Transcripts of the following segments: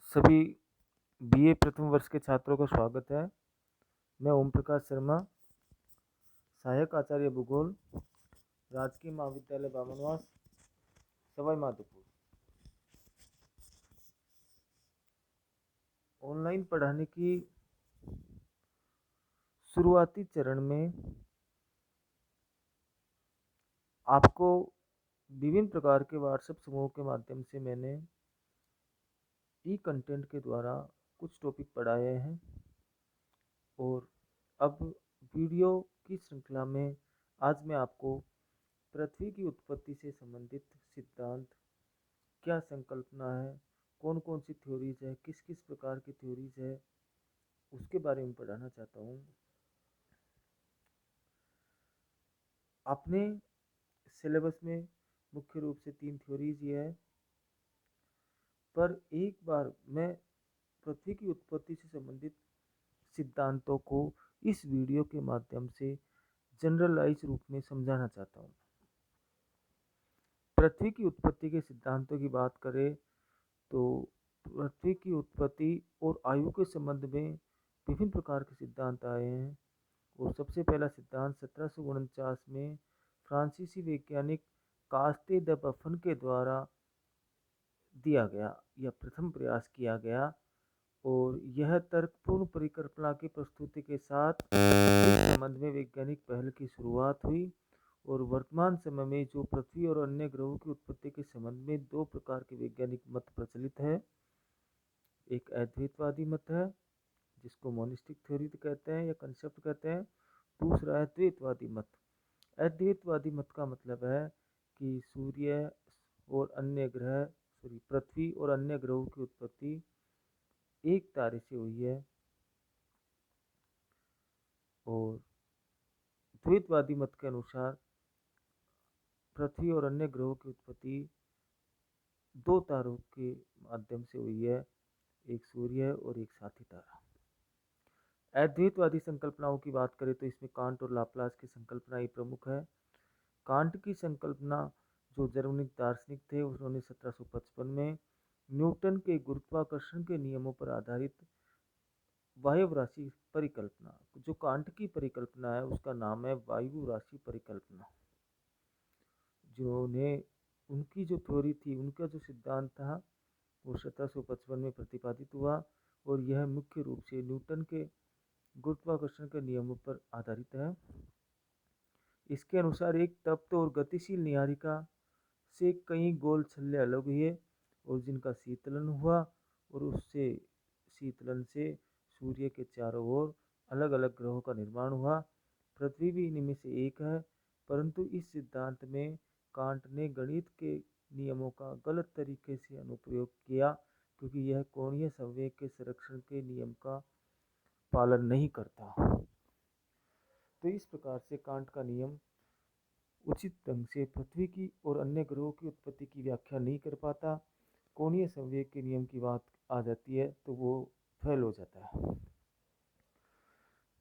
सभी बीए प्रथम वर्ष के छात्रों का स्वागत है। मैं ओम प्रकाश शर्मा, सहायक आचार्य भूगोल, राजकीय महाविद्यालय बामनवास, सवाई माधोपुर। ऑनलाइन पढ़ाने की शुरुआती चरण में आपको विभिन्न प्रकार के व्हाट्सएप समूह के माध्यम से मैंने ई कंटेंट के द्वारा कुछ टॉपिक पढ़ाए हैं और अब वीडियो की श्रृंखला में आज मैं आपको पृथ्वी की उत्पत्ति से संबंधित सिद्धांत, क्या संकल्पना है, कौन कौन सी थ्योरीज है, किस किस प्रकार की थ्योरीज है, उसके बारे में पढ़ाना चाहता हूँ। अपने सिलेबस में मुख्य रूप से 3 थ्योरीज ये है, पर एक बार मैं पृथ्वी की उत्पत्ति से संबंधित सिद्धांतों को इस वीडियो के माध्यम से जनरलाइज रूप में समझाना चाहता हूँ। पृथ्वी की उत्पत्ति के सिद्धांतों की बात करें तो पृथ्वी की उत्पत्ति और आयु के संबंध में विभिन्न प्रकार के सिद्धांत आए हैं और सबसे पहला सिद्धांत 1749 में फ्रांसीसी वैज्ञानिक कास्ते द बफन के द्वारा दिया गया या प्रथम प्रयास किया गया और यह तर्कपूर्ण परिकल्पना की प्रस्तुति के साथ इस संबंध में वैज्ञानिक पहल की शुरुआत हुई और वर्तमान समय में जो पृथ्वी और अन्य ग्रहों की उत्पत्ति के संबंध में 2 प्रकार के वैज्ञानिक मत प्रचलित है। एक अद्वैतवादी मत है जिसको मोनिस्टिक थ्योरी कहते हैं या कंसेप्ट कहते हैं। दूसरा है द्वैतवादी मत। अद्वैतवादी मत का मतलब है कि सूर्य और अन्य ग्रह पृथ्वी और अन्य ग्रहों की उत्पत्ति एक तारे से हुई है और द्वैतवादी मत के अनुसार पृथ्वी और अन्य ग्रहों की उत्पत्ति 2 तारों के माध्यम से हुई है, एक सूर्य और एक साथी तारा। अद्वैतवादी संकल्पनाओं की बात करें तो इसमें कांट और लाप्लास की संकल्पना ही प्रमुख है। कांट की संकल्पना जो जर्मनिक दार्शनिक थे उन्होंने 1755 में न्यूटन के गुरुत्वाकर्षण के नियमों पर आधारित वायु राशि परिकल्पना, जो कांट की परिकल्पना है उसका नाम है वायु राशि परिकल्पना, जिन्होंने उनकी जो थ्योरी थी, उनका जो सिद्धांत था वो 1755 में प्रतिपादित हुआ और यह मुख्य रूप से न्यूटन के गुरुत्वाकर्षण के नियमों पर आधारित है। इसके अनुसार एक तप्त और गतिशील नीहारिका से कई गोल छल्ले अलग हुए और जिनका शीतलन हुआ और उससे शीतलन से सूर्य के चारों ओर अलग अलग ग्रहों का निर्माण हुआ। पृथ्वी भी इनमें से एक है, परंतु इस सिद्धांत में कांट ने गणित के नियमों का गलत तरीके से अनुप्रयोग किया क्योंकि यह कोणीय संवेग के संरक्षण के नियम का पालन नहीं करता। तो इस प्रकार से कांट का नियम उचित ढंग से पृथ्वी की और अन्य ग्रहों की उत्पत्ति की व्याख्या नहीं कर पाता। कोणीय संवेग के नियम की बात आ जाती है तो वो फेल हो जाता है।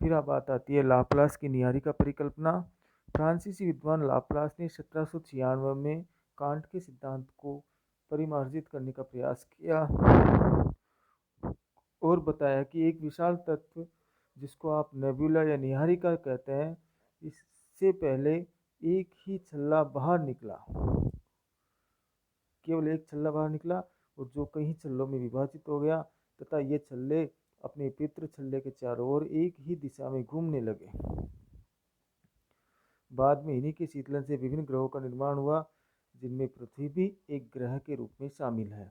फिर अब बात आती है लाप्लास की नीहारिका परिकल्पना। फ्रांसीसी विद्वान लाप्लास ने 1796 में कांट के सिद्धांत को परिमार्जित करने का प्रयास किया और बताया कि एक विशाल तत्व जिसको आप नेबुला या नीहारिका कहते हैं, इससे पहले एक ही छल्ला बाहर निकला, केवल एक छल्ला बाहर निकला और जो कई छल्लों में विभाजित हो गया तथा ये छल्ले अपने पितृ छल्ले के चारों ओर एक ही दिशा में घूमने लगे। बाद में इन्हीं के शीतलन से विभिन्न ग्रहों का निर्माण हुआ जिनमें पृथ्वी भी एक ग्रह के रूप में शामिल है।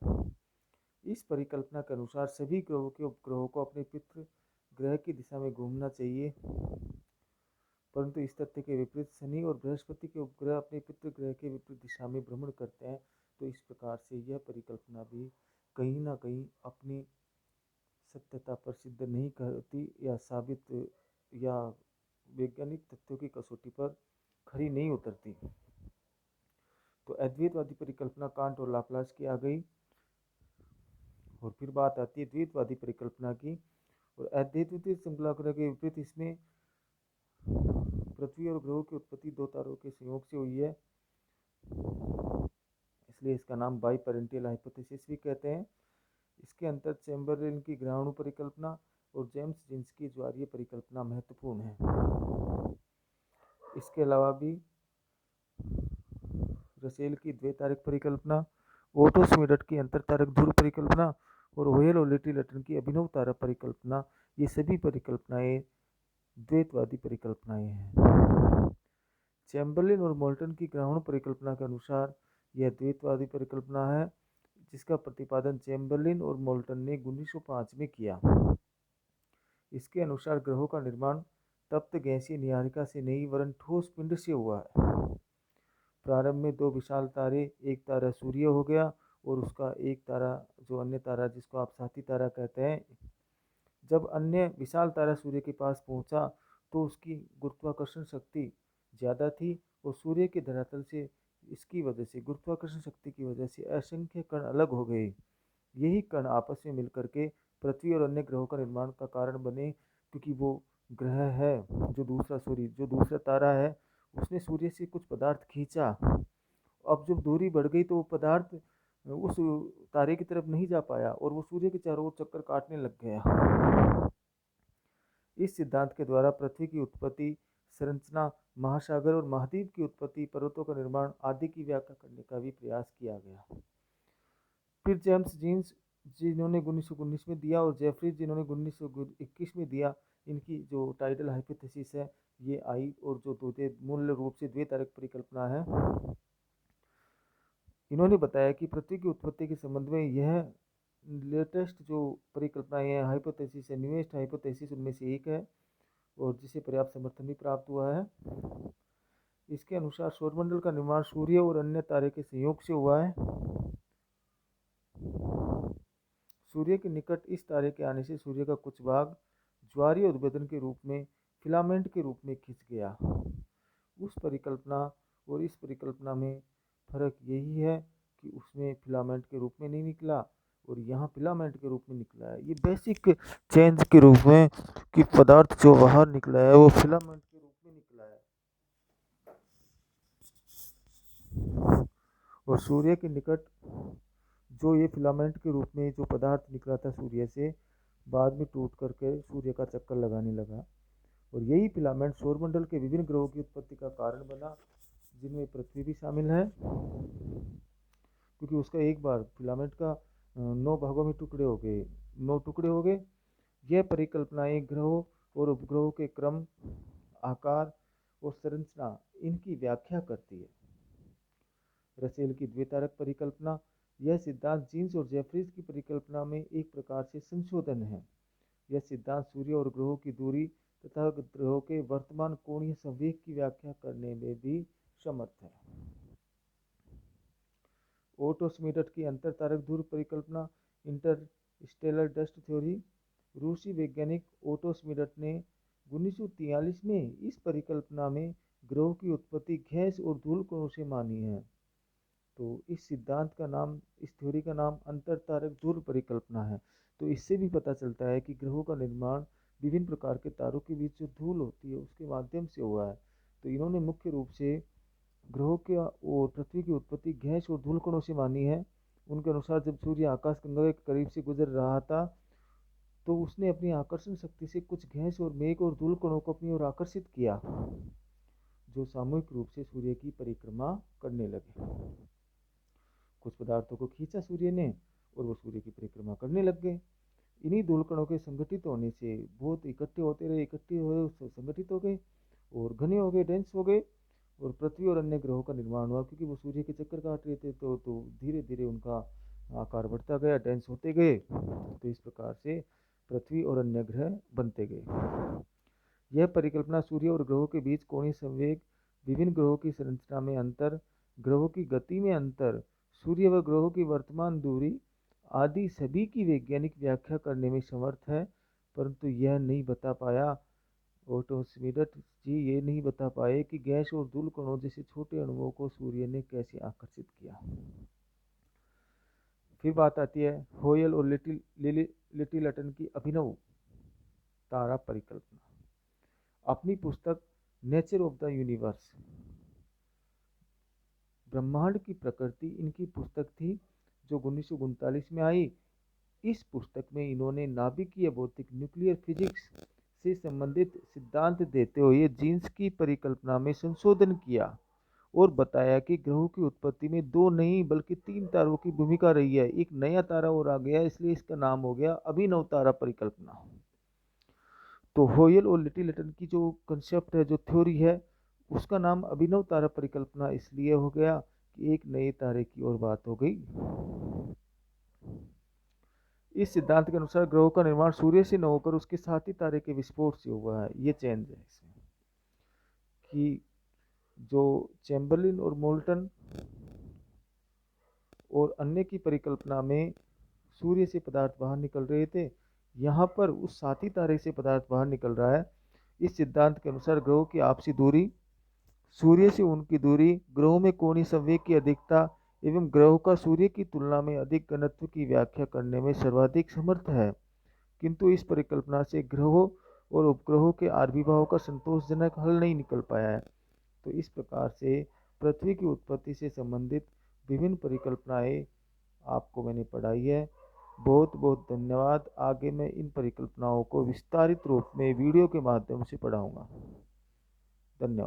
इस परिकल्पना के अनुसार सभी ग्रहों के उपग्रहों को अपने पितृ ग्रह की दिशा में घूमना चाहिए, परंतु इस तथ्य के विपरीत शनि और बृहस्पति के उपग्रह अपने पितृ ग्रह के विपरीत दिशा में भ्रमण करते हैं। तो इस प्रकार से यह परिकल्पना भी कहीं ना कहीं अपनी सत्यता पर सिद्ध नहीं करती या साबित या वैज्ञानिक तथ्यों की कसौटी पर खरी नहीं उतरती। तो अद्वैतवादी परिकल्पना कांट और लाप्लास की आ गई और फिर बात आती है द्वैतवादी परिकल्पना की। और अद्वैतवादी संकल्पना के विपरीत इसमें पृथ्वी और ग्रहों की उत्पत्ति 2 तारों के संयोग से हुई है। इसलिए इसका नाम बाई पेरेंटियल हाइपोथेसिस भी कहते हैं। इसके अंतर चैम्बरलेन की ग्रहाणु परिकल्पना और जेम्स जीन्स की ज्वारीय परिकल्पना महत्वपूर्ण है। इसके अलावा भी रसेल की द्वैतारक परिकल्पना, ओटो श्मिडट की अंतरतारक ध्रुव परिकल्पना और होयल और लिटिल की अभिनव तारा परिकल्पना, ये सभी परिकल्पनाएं द्वैतवादी परिकल्पनाएं हैं। चैम्बरलेन और मोल्टन की ग्रहाणु परिकल्पना के अनुसार यह द्वैतवादी परिकल्पना है, जिसका प्रतिपादन चैम्बरलेन और मोल्टन ने 1905 में किया। इसके अनुसार ग्रहों का निर्माण तप्त गैसीय नीहारिका से नहीं वरन ठोस पिंड से हुआ है। प्रारंभ में दो विशाल तारे, एक तारा सूर्य हो गया और उसका एक तारा, जो अन्य तारा जिसको आप साथी तारा कहते हैं, जब अन्य विशाल तारा सूर्य के पास पहुंचा तो उसकी गुरुत्वाकर्षण शक्ति ज़्यादा थी और सूर्य के धरातल से इसकी वजह से, गुरुत्वाकर्षण शक्ति की वजह से असंख्य कण अलग हो गए। यही कण आपस में मिलकर के पृथ्वी और अन्य ग्रहों का निर्माण का कारण बने, क्योंकि वो ग्रह है जो दूसरा तारा है, उसने सूर्य से कुछ पदार्थ खींचा। अब जब दूरी बढ़ गई तो वो पदार्थ उस तारे की तरफ नहीं जा पाया और वो सूर्य के चारों ओर चक्कर काटने लग गया। इस सिद्धांत के द्वारा पृथ्वी की उत्पत्ति, संरचना, महासागर और महाद्वीप की उत्पत्ति, पर्वतों का निर्माण आदि की व्याख्या करने का भी प्रयास किया गया। फिर जेम्स जीन्स जिन्होंने 1919 में दिया और जेफरीज जिन्होंने 1921 में दिया, इनकी जो टाइडल हाइपोथेसिस है ये आई, और जो मूल रूप से द्वैतारक परिकल्पना है। इन्होंने बताया कि पृथ्वी की उत्पत्ति के संबंध में यह लेटेस्ट जो परिकल्पनाएं हैं, हाइपोथेसिस है, न्यूएस्ट हाइपोथेसिस उनमें से एक है और जिसे पर्याप्त समर्थन भी प्राप्त हुआ है। इसके अनुसार सौरमंडल का निर्माण सूर्य और अन्य तारे के संयोग से हुआ है। सूर्य के निकट इस तारे के आने से सूर्य का कुछ भाग ज्वारीय उद्भेदन के रूप में फिलामेंट के रूप में खिंच गया। उस परिकल्पना और इस परिकल्पना में फर्क यही है कि उसमें फिलामेंट के रूप में नहीं निकला और यहाँ फिलामेंट के रूप में निकला है। ये बेसिक चेंज के रूप में कि पदार्थ जो बाहर निकला है वो फिलामेंट के रूप में निकला है। और सूर्य के निकट जो ये फिलामेंट के रूप में जो पदार्थ निकला था सूर्य से, बाद में टूट करके सूर्य का चक्कर लगाने लगा और यही फिलामेंट सौरमंडल के विभिन्न ग्रहों की उत्पत्ति का कारण बना, जिनमें पृथ्वी भी शामिल है, क्योंकि उसका एक बार फिलामेंट का 9 भागों में टुकड़े हो गए, 9 टुकड़े हो गए। यह परिकल्पनाएं ग्रहों और उपग्रहों के क्रम, आकार और संरचना, इनकी व्याख्या करती है। रसेल की द्वैतारक परिकल्पना, यह सिद्धांत जीन्स और जेफरीज की परिकल्पना में एक प्रकार से संशोधन है। यह सिद्धांत सूर्य और ग्रहों की दूरी तथा ग्रहों के वर्तमान कोणीय संवेग की व्याख्या करने में भी समर्थ है। ओटो श्मिडट की अंतरतारक ध्रुव परिकल्पना, इंटरस्टेलर डस्ट थ्योरी। रूसी वैज्ञानिक ओटो श्मिडट ने 1943 में इस परिकल्पना में ग्रहों की उत्पत्ति गैस और धूल कणों से मानी है। तो इस सिद्धांत का नाम, इस थ्योरी का नाम अंतरतारक ध्रुव परिकल्पना है। तो इससे भी पता चलता है कि ग्रहों का निर्माण विभिन्न प्रकार के तारों के बीच जो धूल होती है उसके माध्यम से हुआ है। तो इन्होंने मुख्य रूप से ग्रहों के और पृथ्वी की उत्पत्ति गैस और धूल कणों से मानी है। उनके अनुसार जब सूर्य आकाश गंगा के करीब से गुजर रहा था तो उसने अपनी आकर्षण शक्ति से कुछ गैस और मेघ और धूल कणों को अपनी ओर आकर्षित किया, जो सामूहिक रूप से सूर्य की परिक्रमा करने लगे। कुछ पदार्थों को खींचा सूर्य ने और वो सूर्य की परिक्रमा करने लग गए। इन्हीं धूल कणों के संगठित होने से बहुत इकट्ठे होते रहे, इकट्ठे हुए, संगठित हो गए और घने हो गए, डेंस हो गए और पृथ्वी और अन्य ग्रहों का निर्माण हुआ। क्योंकि वो सूर्य के चक्कर काट रहे थे तो धीरे धीरे उनका आकार बढ़ता गया, डेंस होते गए। तो इस प्रकार से पृथ्वी और अन्य ग्रह बनते गए। यह परिकल्पना सूर्य और ग्रहों के बीच कोणीय संवेग, विभिन्न ग्रहों की संरचना में अंतर, ग्रहों की गति में अंतर, सूर्य व ग्रहों की वर्तमान दूरी आदि सभी की वैज्ञानिक व्याख्या करने में समर्थ है, परंतु यह नहीं बता पाया, ओटो श्मिडट जी ये नहीं बता पाए कि गैस और धूल कणों जैसे छोटे अणुओं को सूर्य ने कैसे आकर्षित किया। फिर बात आती है होयल और लिटिल की अभिनव तारा परिकल्पना। अपनी पुस्तक नेचर ऑफ द यूनिवर्स ब्रह्मांड की प्रकृति इनकी पुस्तक थी जो 1939 में आई। इस पुस्तक में इन्होंने नाभिकीय भौतिक न्यूक्लियर फिजिक्स से संबंधित सिद्धांत देते हुए जीन्स की परिकल्पना में संशोधन किया और बताया कि ग्रहों की उत्पत्ति में दो नहीं बल्कि तीन तारों की भूमिका रही है। एक नया तारा और आ गया, इसलिए इसका नाम हो गया अभिनव तारा परिकल्पना। तो होयल और लिटिल की जो कंसेप्ट है, जो थ्योरी है, उसका नाम अभिनव तारा परिकल्पना इसलिए हो गया कि एक नए तारे की ओर बात हो गई। इस सिद्धांत के अनुसार ग्रहों का निर्माण सूर्य से न होकर उसके साथी तारे के विस्फोट से हुआ है। ये चेंज है इसमें कि जो चैम्बरलिन और मोल्टन और अन्य की परिकल्पना में सूर्य से पदार्थ बाहर निकल रहे थे, यहाँ पर उस साथी तारे से पदार्थ बाहर निकल रहा है। इस सिद्धांत के अनुसार ग्रहों की आपसी दूरी, सूर्य से उनकी दूरी, ग्रहों में कोणीय संवेग की अधिकता एवं ग्रहों का सूर्य की तुलना में अधिक घनत्व की व्याख्या करने में सर्वाधिक समर्थ है। किंतु इस परिकल्पना से ग्रहों और उपग्रहों के आविर्भाव का संतोषजनक हल नहीं निकल पाया है। तो इस प्रकार से पृथ्वी की उत्पत्ति से संबंधित विभिन्न परिकल्पनाएं आपको मैंने पढ़ाई है। बहुत बहुत धन्यवाद। आगे मैं इन परिकल्पनाओं को विस्तारित रूप में वीडियो के माध्यम से पढ़ाऊंगा। धन्यवाद।